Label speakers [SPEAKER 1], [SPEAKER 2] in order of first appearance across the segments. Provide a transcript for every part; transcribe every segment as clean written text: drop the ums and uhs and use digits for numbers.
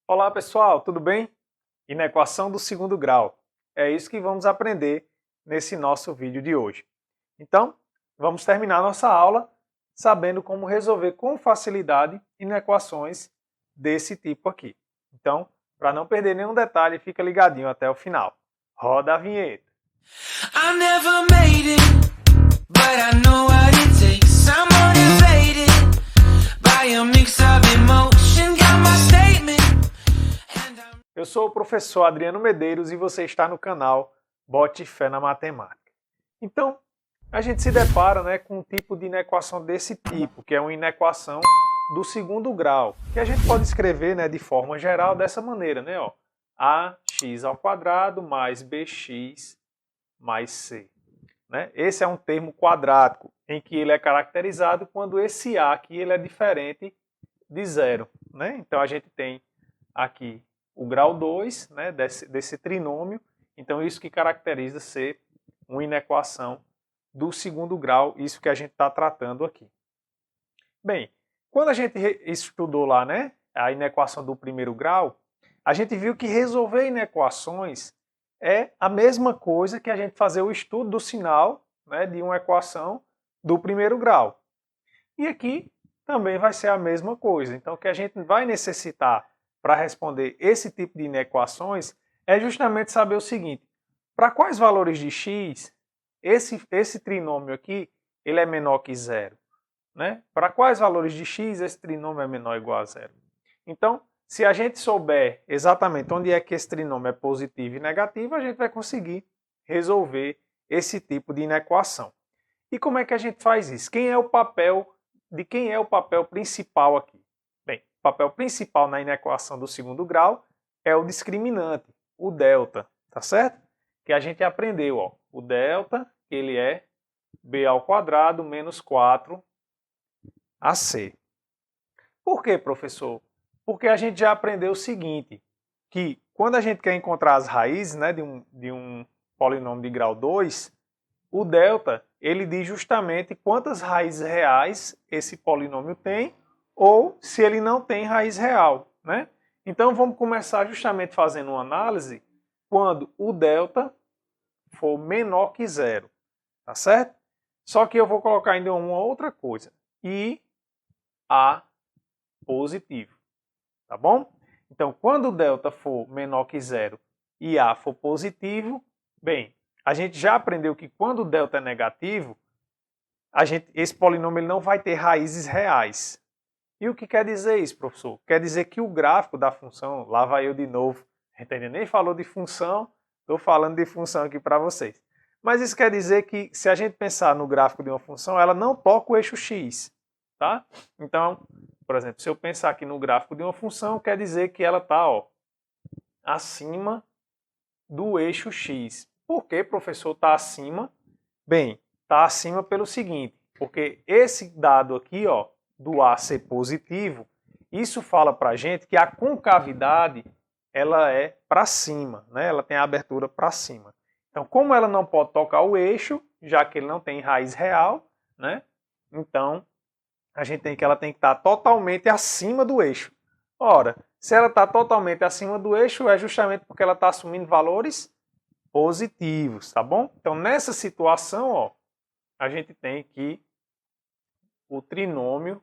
[SPEAKER 1] Olá pessoal, tudo bem? Inequação do segundo grau. É isso que vamos aprender nesse nosso vídeo de hoje. Então, vamos terminar nossa aula sabendo como resolver com facilidade inequações desse tipo aqui. Então, para não perder nenhum detalhe, fica ligadinho até o final. Roda a vinheta.
[SPEAKER 2] I never made it, but I know what it takes. I'm motivated by a mix of emotion. Got my statement.
[SPEAKER 1] Eu sou o professor Adriano Medeiros e você está no canal Bote Fé na Matemática. Então, a gente se depara com um tipo de inequação desse tipo, que é uma inequação do segundo grau, que a gente pode escrever de forma geral dessa maneira, ax² mais bx mais c. Esse é um termo quadrático, em que ele é caracterizado quando esse a aqui ele é diferente de zero. Então a gente tem aqui o grau 2 desse trinômio, então isso que caracteriza ser uma inequação do segundo grau, isso que a gente está tratando aqui. Bem, quando a gente estudou lá a inequação do primeiro grau, a gente viu que resolver inequações é a mesma coisa que a gente fazer o estudo do sinal de uma equação do primeiro grau. E aqui também vai ser a mesma coisa. Então o que a gente vai necessitar para responder esse tipo de inequações é justamente saber o seguinte: para quais valores de x esse trinômio aqui ele é menor que zero? Para quais valores de x esse trinômio é menor ou igual a zero? Então, se a gente souber exatamente onde é que esse trinômio é positivo e negativo, a gente vai conseguir resolver esse tipo de inequação. E como é que a gente faz isso? Quem é o papel principal aqui? Bem, o papel principal na inequação do segundo grau é o discriminante, o delta, tá certo? Que a gente aprendeu, o delta, ele é b² menos 4ac. Por quê, professor? Porque a gente já aprendeu o seguinte, que quando a gente quer encontrar as raízes de um polinômio de grau 2, o delta ele diz justamente quantas raízes reais esse polinômio tem ou se ele não tem raiz real. Então vamos começar justamente fazendo uma análise quando o delta for menor que zero, tá certo? Só que eu vou colocar ainda uma outra coisa, e a positivo, tá bom? Então quando o delta for menor que zero e a for positivo, bem, a gente já aprendeu que quando o delta é negativo, esse polinômio ele não vai ter raízes reais. E o que quer dizer isso, professor? Quer dizer que o gráfico da função, lá vai eu de novo, a gente ainda nem falou de função, estou falando de função aqui para vocês. Mas isso quer dizer que se a gente pensar no gráfico de uma função, ela não toca o eixo x, tá? Então, por exemplo, se eu pensar aqui no gráfico de uma função, quer dizer que ela está acima do eixo x. Por que, professor, está acima? Bem, está acima pelo seguinte, porque esse dado aqui, do A ser positivo, isso fala para a gente que a concavidade ela é para cima, ela tem a abertura para cima. Então, como ela não pode tocar o eixo, já que ele não tem raiz real, então ela tem que estar totalmente acima do eixo. Ora, se ela está totalmente acima do eixo, é justamente porque ela está assumindo valores positivos, tá bom? Então, nessa situação, a gente tem que o trinômio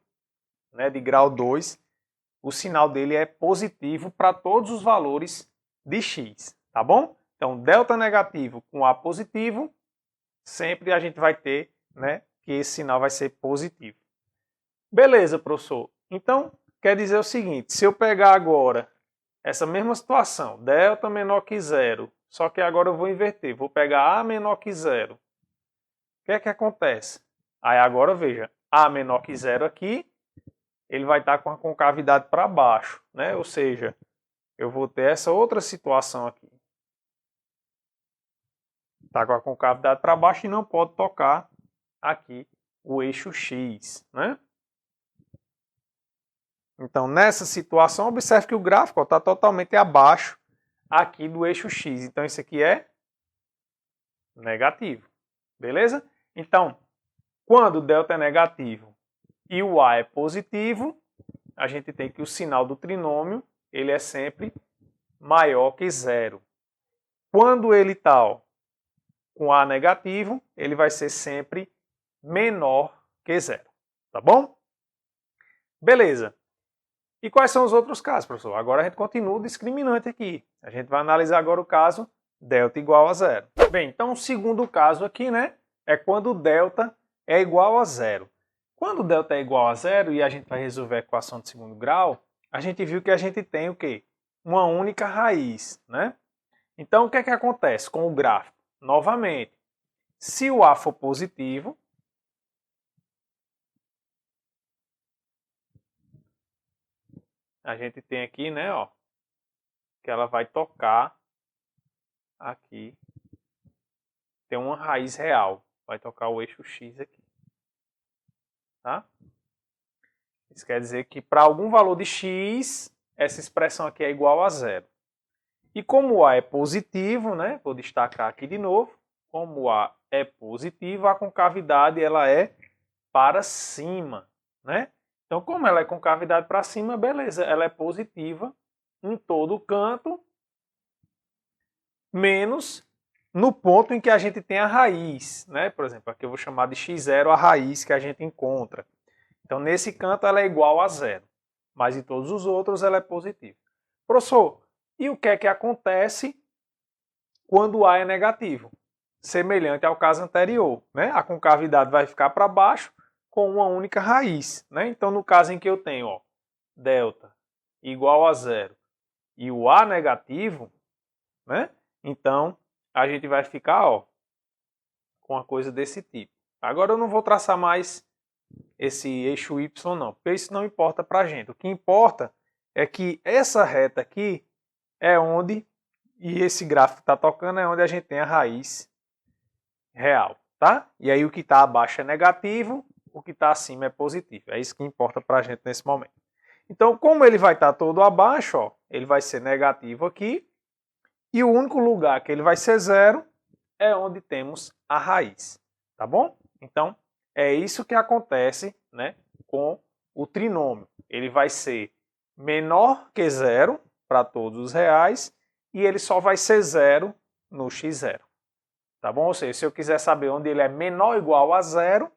[SPEAKER 1] de grau 2, o sinal dele é positivo para todos os valores de x, tá bom? Então, delta negativo com A positivo, sempre a gente vai ter que esse sinal vai ser positivo. Beleza, professor. Então, quer dizer o seguinte, se eu pegar agora essa mesma situação, delta menor que zero, só que agora eu vou inverter, vou pegar A menor que zero. O que é que acontece? Aí agora veja, A menor que zero aqui, ele vai estar com a concavidade para baixo, Ou seja, eu vou ter essa outra situação aqui. Está com a concavidade para baixo e não pode tocar aqui o eixo x, Então, nessa situação, observe que o gráfico está totalmente abaixo aqui do eixo x. Então, isso aqui é negativo. Beleza? Então, quando o delta é negativo e o A é positivo, a gente tem que o sinal do trinômio ele é sempre maior que zero. Quando ele está com A negativo, ele vai ser sempre menor que zero. Tá bom? Beleza. E quais são os outros casos, professor? Agora a gente continua o discriminante aqui. A gente vai analisar agora o caso delta igual a zero. Bem, então o segundo caso aqui, né, é quando delta é igual a zero. Quando delta é igual a zero e a gente vai resolver a equação de segundo grau, a gente viu que a gente tem o quê? Uma única raiz, né? Então o que é que acontece com o gráfico? Novamente, se o A for positivo, a gente tem aqui, né, ó, que ela vai tocar aqui, tem uma raiz real, vai tocar o eixo X aqui, tá? Isso quer dizer que para algum valor de X, essa expressão aqui é igual a zero. E como o A é positivo, né, vou destacar aqui de novo, como o A é positivo, a concavidade ela é para cima, né? Então, como ela é concavidade para cima, beleza, ela é positiva em todo o canto, menos no ponto em que a gente tem a raiz, né? Por exemplo, aqui eu vou chamar de x0 a raiz que a gente encontra. Então, nesse canto ela é igual a zero, mas em todos os outros ela é positiva. Professor, e o que é que acontece quando A é negativo? Semelhante ao caso anterior, né? A concavidade vai ficar para baixo com uma única raiz, né? Então, no caso em que eu tenho, ó, delta igual a zero e o A negativo, né? Então, a gente vai ficar, ó, com uma coisa desse tipo. Agora eu não vou traçar mais esse eixo Y não, porque isso não importa para a gente. O que importa é que essa reta aqui é onde, e esse gráfico que está tocando é onde a gente tem a raiz real, tá? E aí o que está abaixo é negativo, o que está acima é positivo. É isso que importa para a gente nesse momento. Então, como ele vai estar todo abaixo, ó, ele vai ser negativo aqui, e o único lugar que ele vai ser zero é onde temos a raiz, tá bom? Então, é isso que acontece, né, com o trinômio. Ele vai ser menor que zero para todos os reais e ele só vai ser zero no x0. Tá bom? Ou seja, se eu quiser saber onde ele é menor ou igual a zero,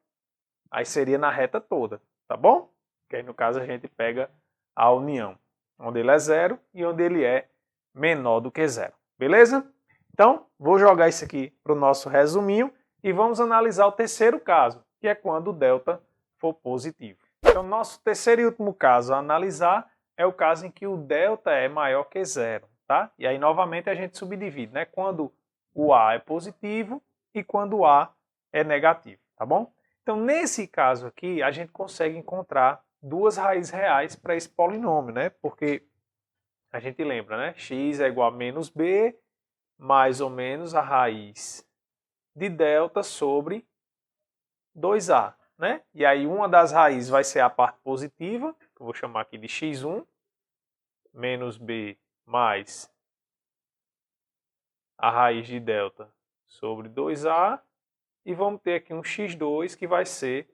[SPEAKER 1] aí seria na reta toda, tá bom? Que aí no caso a gente pega a união, onde ele é zero e onde ele é menor do que zero. Beleza? Então, vou jogar isso aqui para o nosso resuminho e vamos analisar o terceiro caso, que é quando o delta for positivo. Então, nosso terceiro e último caso a analisar é o caso em que o delta é maior que zero, tá? E aí, novamente, a gente subdivide, né? Quando o A é positivo e quando o A é negativo, tá bom? Então, nesse caso aqui, a gente consegue encontrar duas raízes reais para esse polinômio, né? Porque a gente lembra, né? X é igual a menos B, mais ou menos a raiz de delta sobre 2A, né? E aí uma das raízes vai ser a parte positiva, que eu vou chamar aqui de x1, menos B mais a raiz de delta sobre 2A, e vamos ter aqui um x2 que vai ser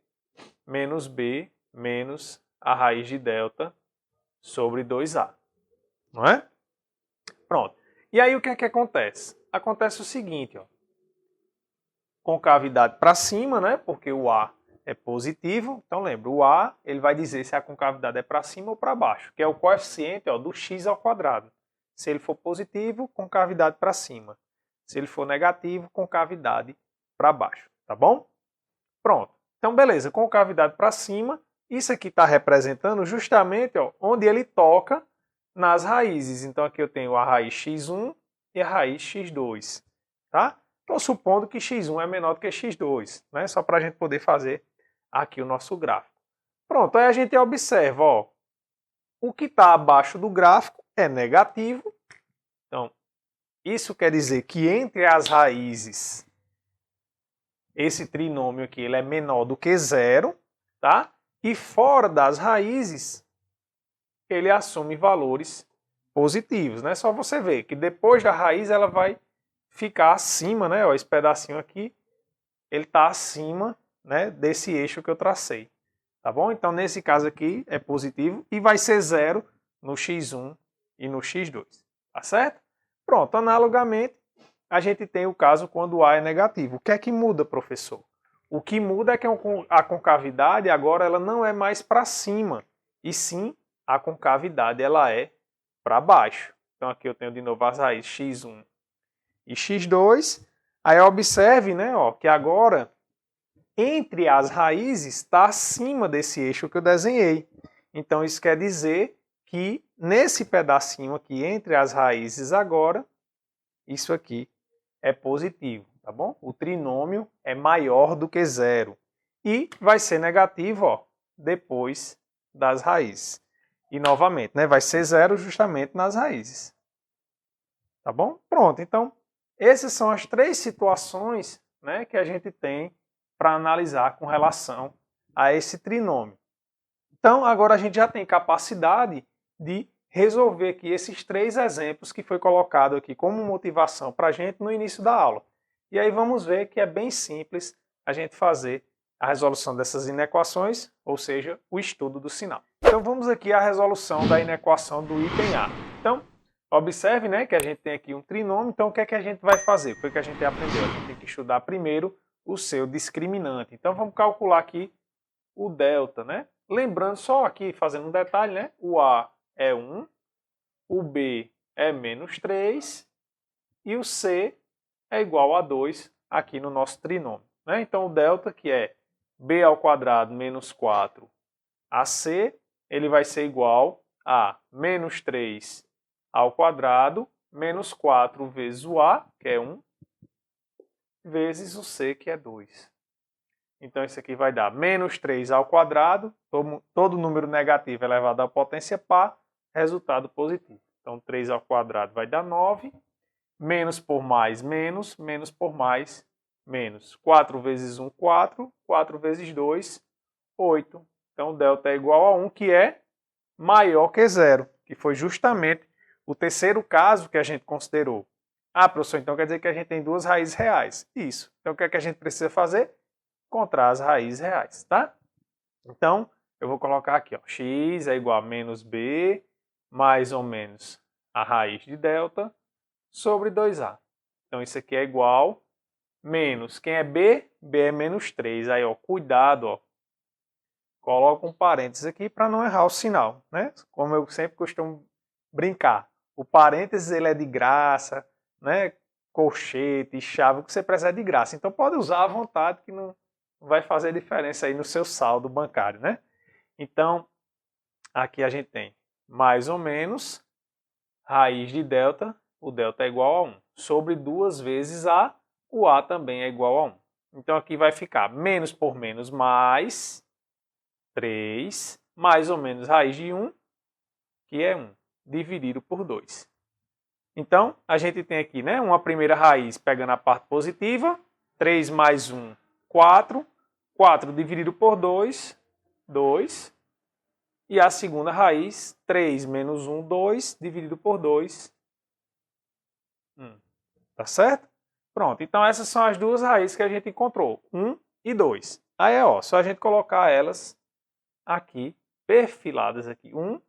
[SPEAKER 1] menos B menos a raiz de delta sobre 2A, não é? Pronto. E aí o que é que acontece? Acontece o seguinte, ó. Concavidade para cima, né? Porque o A é positivo. Então lembra, o A ele vai dizer se a concavidade é para cima ou para baixo, que é o coeficiente, ó, do x ao quadrado. Se ele for positivo, concavidade para cima. Se ele for negativo, concavidade para baixo, tá bom? Pronto. Então beleza, concavidade para cima. Isso aqui está representando justamente, ó, onde ele toca nas raízes. Então aqui eu tenho a raiz x1 e a raiz x2, tá? Estou supondo que x1 é menor do que x2, né? Só para a gente poder fazer aqui o nosso gráfico. Pronto, aí a gente observa, ó, o que está abaixo do gráfico é negativo. Então, isso quer dizer que entre as raízes, esse trinômio aqui ele é menor do que zero, tá? E fora das raízes, ele assume valores positivos, né? Só você ver que depois da raiz ela vai ficar acima, né? Ó, esse pedacinho aqui, ele está acima, né, desse eixo que eu tracei, tá bom? Então, nesse caso aqui é positivo e vai ser zero no x1 e e no x2. Tá certo? Pronto, analogamente, a gente tem o caso quando A é negativo. O que é que muda, professor? O que muda é que a concavidade agora ela não é mais para cima, e sim a concavidade ela é para baixo. Então aqui eu tenho de novo as raízes x1 e x2. Aí observe, né, ó, que agora entre as raízes está acima desse eixo que eu desenhei. Então isso quer dizer que nesse pedacinho aqui entre as raízes agora, isso aqui é positivo, tá bom? O trinômio é maior do que zero. E vai ser negativo, ó, depois das raízes. E novamente, né, vai ser zero justamente nas raízes. Tá bom? Pronto, então essas são as três situações, né, que a gente tem para analisar com relação a esse trinômio. Então agora a gente já tem capacidade de resolver aqui esses três exemplos que foi colocado aqui como motivação para a gente no início da aula. E aí vamos ver que é bem simples a gente fazer a resolução dessas inequações, ou seja, o estudo do sinal. Então vamos aqui à resolução da inequação do item A. Então, observe, né, que a gente tem aqui um trinômio, então o que é que a gente vai fazer? O que a gente aprendeu? A gente tem que estudar primeiro o seu discriminante. Então vamos calcular aqui o delta, né? Lembrando só aqui, fazendo um detalhe, né? O A é 1, o B é menos 3 e o C é igual a 2 aqui no nosso trinômio, né? Então o delta, que é B ao quadrado menos 4 AC, ele vai ser igual a menos 3 ao quadrado menos 4 vezes o A, que é 1, vezes o C, que é 2. Então isso aqui vai dar menos 3 ao quadrado, todo número negativo elevado à potência par, resultado positivo. Então 3 ao quadrado vai dar 9, menos por mais, menos, menos por mais, menos. 4 vezes 1, 4, 4 vezes 2, 8. Então o delta é igual a 1, que é maior que zero, que foi justamente o terceiro caso que a gente considerou. Ah, professor, então quer dizer que a gente tem duas raízes reais. Isso. Então o que é que a gente precisa fazer? Encontrar as raízes reais, tá? Então, eu vou colocar aqui, ó, x é igual a menos b, mais ou menos a raiz de delta, sobre 2a. Então, isso aqui é igual menos, quem é b? b é menos 3. Aí, ó, cuidado, ó, coloca um parênteses aqui para não errar o sinal, né? Como eu sempre costumo brincar. O parênteses, ele é de graça, né? Colchete, chave, o que você precisar é de graça. Então, pode usar à vontade que não vai fazer diferença aí no seu saldo bancário, né? Então, aqui a gente tem mais ou menos raiz de delta, o delta é igual a 1, sobre 2 vezes A, o A também é igual a 1. Então aqui vai ficar menos por menos mais 3, mais ou menos raiz de 1, que é 1, dividido por 2. Então, a gente tem aqui, né, uma primeira raiz pegando a parte positiva, 3 mais 1, 4, 4 dividido por 2, 2. E a segunda raiz, 3 menos 1, 2, dividido por 2, 1. Tá certo? Pronto, então essas são as duas raízes que a gente encontrou, 1 e 2. Aí é só a gente colocar elas aqui, perfiladas aqui, 1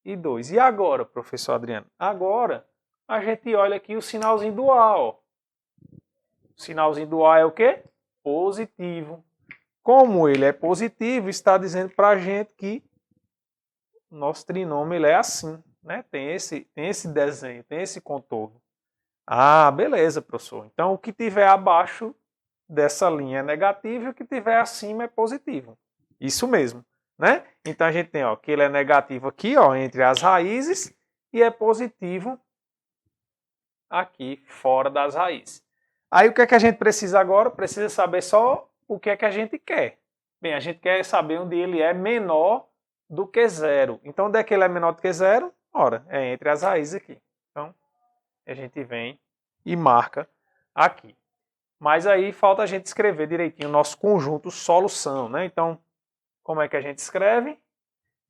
[SPEAKER 1] e 2. E agora, professor Adriano? Agora a gente olha aqui o sinalzinho do A, ó. O sinalzinho do A é o quê? Positivo. Como ele é positivo, está dizendo para a gente que o nosso trinômio ele é assim, né? Tem esse desenho, tem esse contorno. Ah, beleza, professor. Então, o que tiver abaixo dessa linha é negativo e o que tiver acima é positivo. Isso mesmo, né? Então, a gente tem ó, que ele é negativo aqui, ó, entre as raízes e é positivo aqui fora das raízes. Aí, o que é que a gente precisa agora? Precisa saber só o que é que a gente quer. Bem, a gente quer saber onde ele é menor do que zero. Então, onde é que ele é menor do que zero? Ora, é entre as raízes aqui. Então, a gente vem e marca aqui. Mas aí falta a gente escrever direitinho o nosso conjunto solução, né? Então, como é que a gente escreve?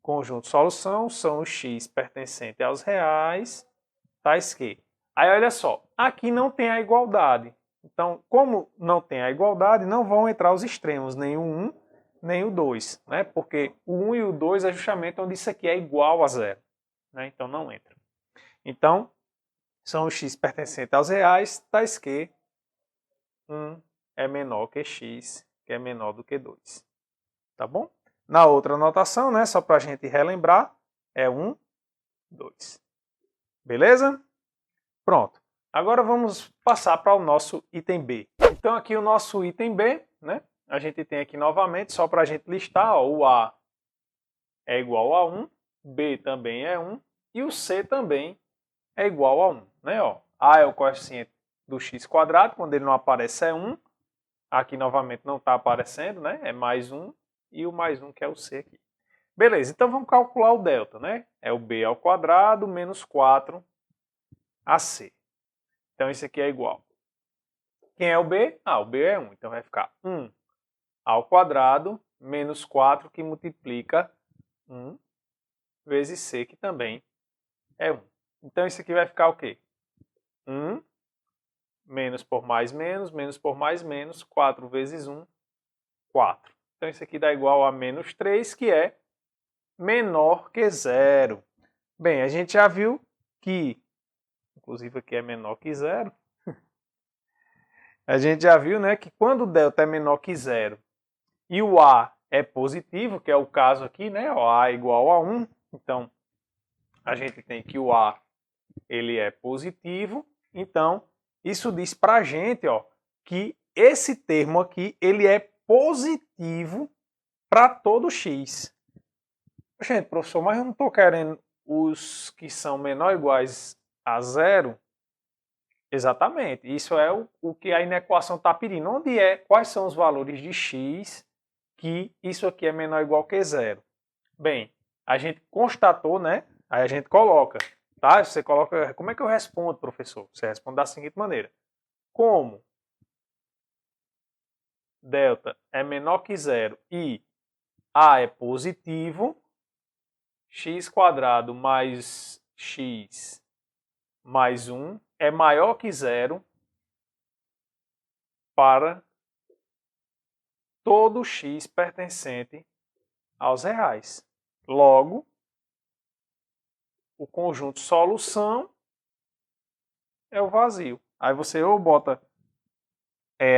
[SPEAKER 1] Conjunto solução são os x pertencentes aos reais, tais que. Aí, olha só, aqui não tem a igualdade. Então, como não tem a igualdade, não vão entrar os extremos, nem o 1, nem o 2, né? Porque o 1 e o 2 é justamente onde isso aqui é igual a zero, né? Então não entra. Então, são os x pertencentes aos reais, tais que 1 é menor que x, que é menor do que 2. Tá bom? Na outra anotação, né, só para a gente relembrar, é 1, 2. Beleza? Pronto. Agora vamos passar para o nosso item B. Então aqui o nosso item B, né? A gente tem aqui novamente, só para a gente listar, ó, o A é igual a 1, B também é 1 e o C também é igual a 1. Né? Ó, A é o coeficiente do x quadrado, quando ele não aparece é 1. Aqui novamente não está aparecendo, né? É mais 1 e o mais 1 que é o C aqui. Beleza, então vamos calcular o delta, né? É o B ao quadrado menos 4 AC. Então isso aqui é igual. Quem é o B? Ah, o B é 1. Então vai ficar 1 ao quadrado menos 4 que multiplica 1 vezes C, que também é 1. Então isso aqui vai ficar o quê? 1 menos por mais menos, menos por mais menos, 4 vezes 1, 4. Então isso aqui dá igual a menos 3, que é menor que 0. Bem, a gente já viu que, inclusive aqui é menor que 0, a gente já viu, né, que quando o delta é menor que 0 e o A é positivo, que é o caso aqui, né, o A é igual a 1, então a gente tem que o A ele é positivo, então isso diz pra gente, ó, que esse termo aqui ele é positivo para todo x. Gente, professor, mas eu não estou querendo os que são menor ou iguais a 0. Exatamente, isso é o que a inequação está pedindo. Onde é, quais são os valores de x que isso aqui é menor ou igual que 0? Bem, a gente constatou, né? Aí a gente coloca, tá? Você coloca, como é que eu respondo, professor? Você responde da seguinte maneira. Como delta é menor que 0 e A é positivo, x quadrado mais x mais 1 é maior que 0 para todo x pertencente aos reais. Logo, o conjunto solução é o vazio. Aí você ou bota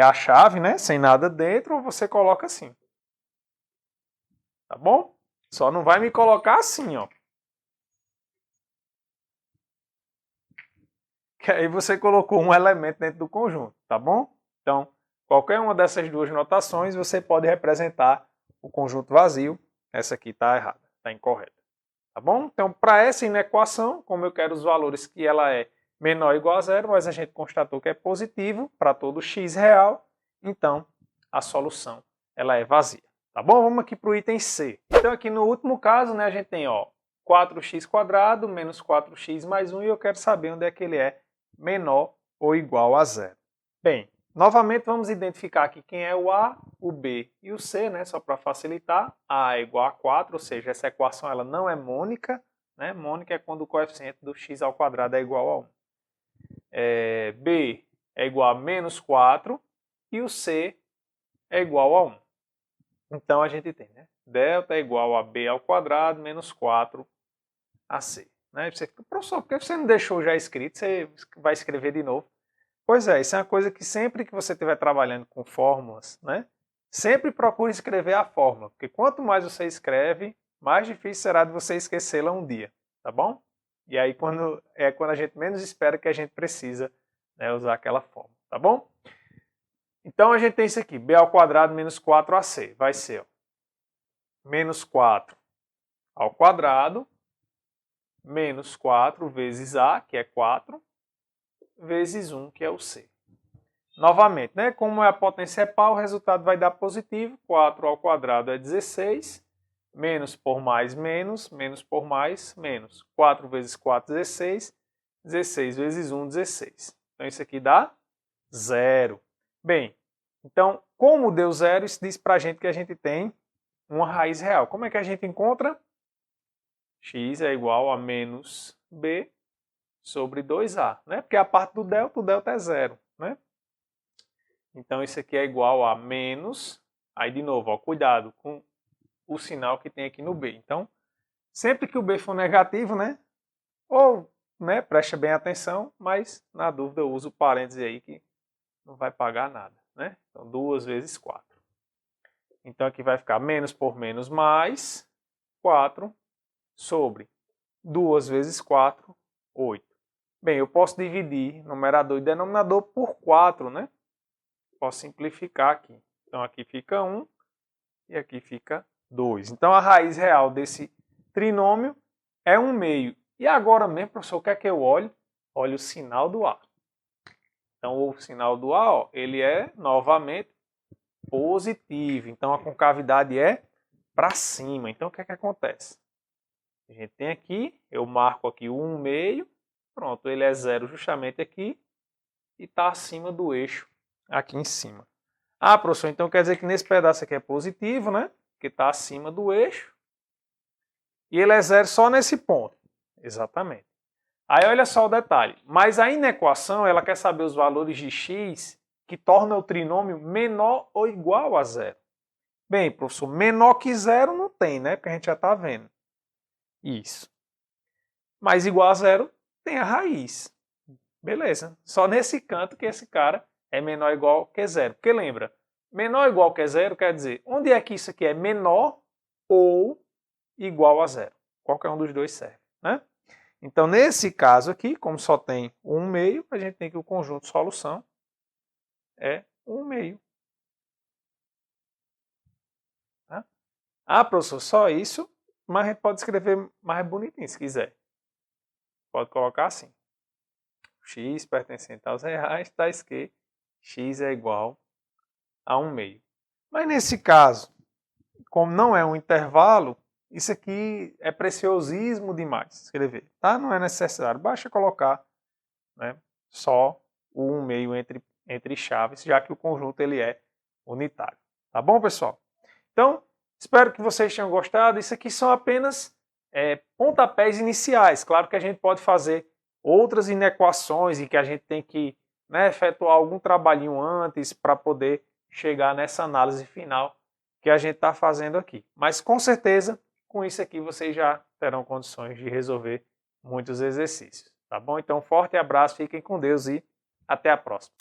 [SPEAKER 1] a chave, né, sem nada dentro, ou você coloca assim. Tá bom? Só não vai me colocar assim, ó. Que aí você colocou um elemento dentro do conjunto, tá bom? Então, qualquer uma dessas duas notações você pode representar o conjunto vazio. Essa aqui está errada, está incorreta. Tá bom? Então, para essa inequação, como eu quero os valores que ela é menor ou igual a 0, mas a gente constatou que é positivo para todo x real, então a solução ela é vazia. Tá bom? Vamos aqui para o item C. Então, aqui no último caso, né, a gente tem 4x² menos 4x mais 1 e eu quero saber onde é que ele é menor ou igual a 0. Bem, novamente vamos identificar aqui quem é o A, o B e o C, né? Só para facilitar. A é igual a 4, ou seja, essa equação ela não é mônica. Né? Mônica é quando o coeficiente do x ao quadrado é igual a 1. B é igual a menos 4 e o C é igual a 1. Então a gente tem, né? Delta é igual a B ao quadrado menos 4 AC. Né? Você fica, professor, por que você não deixou já escrito? Você vai escrever de novo. Pois é, isso é uma coisa que sempre que você estiver trabalhando com fórmulas, né? Sempre procure escrever a fórmula, porque quanto mais você escreve, mais difícil será de você esquecê-la um dia, tá bom? E aí quando a gente menos espera que a gente precisa, né, usar aquela fórmula, tá bom? Então a gente tem isso aqui, b ao quadrado menos 4ac, vai ser menos 4 ao quadrado, menos 4 vezes a, que é 4, vezes 1, que é o c. Novamente, né, como a potência é par, o resultado vai dar positivo, 4 ao quadrado é 16, menos por mais menos, menos por mais menos. 4 vezes 4, 16, 16 vezes 1, 16. Então isso aqui dá 0. Bem, então, como deu 0, isso diz para a gente que a gente tem uma raiz real. Como é que a gente encontra? X é igual a menos b sobre 2a, né? Porque a parte do delta, o delta é 0, né? Então isso aqui é igual a menos, aí de novo, ó, cuidado com o sinal que tem aqui no b. Então, sempre que o b for negativo, né? Ou, né, preste bem atenção, mas na dúvida eu uso o parêntese aí que não vai pagar nada, né? Então 2 vezes 4. Então aqui vai ficar menos por menos mais 4 sobre 2 vezes 4, 8. Bem, eu posso dividir numerador e denominador por 4, né? Posso simplificar aqui. Então aqui fica 1 e aqui fica 2. Então a raiz real desse trinômio é 1/2. E agora mesmo, professor, o que é que eu olho? Olho o sinal do A. Então o sinal do A, ó, ele é novamente positivo. Então a concavidade é para cima. Então o que é que acontece? A gente tem aqui, eu marco aqui o 1/2. Pronto, ele é 0 justamente aqui e está acima do eixo aqui em cima. Ah, professor, então quer dizer que nesse pedaço aqui é positivo, né? Que está acima do eixo. E ele é 0 só nesse ponto. Exatamente. Aí olha só o detalhe. Mas a inequação, ela quer saber os valores de x que tornam o trinômio menor ou igual a 0. Bem, professor, menor que 0 não tem, né? Porque a gente já está vendo. Isso. Mas igual a 0 tem a raiz. Beleza. Só nesse canto que esse cara é menor ou igual que 0. Porque lembra, menor ou igual que 0 quer dizer, onde é que isso aqui é menor ou igual a 0? Qualquer um dos dois serve, né? Então, nesse caso aqui, como só tem 1/2, a gente tem que o conjunto de solução é 1/2. Tá? Ah, professor, só isso, mas a gente pode escrever mais bonitinho se quiser. Pode colocar assim. X pertencente aos reais, tais que x é igual a 1/2. Mas nesse caso, como não é um intervalo, isso aqui é preciosismo demais escrever, tá? Não é necessário, basta colocar, né, só o 1/2 entre chaves, já que o conjunto ele é unitário. Tá bom, pessoal? Então, espero que vocês tenham gostado. Isso aqui são apenas pontapés iniciais. Claro que a gente pode fazer outras inequações e que a gente tem que, né, efetuar algum trabalhinho antes para poder chegar nessa análise final que a gente está fazendo aqui. Mas com certeza, com isso aqui vocês já terão condições de resolver muitos exercícios. Tá bom? Então, forte abraço, fiquem com Deus e até a próxima.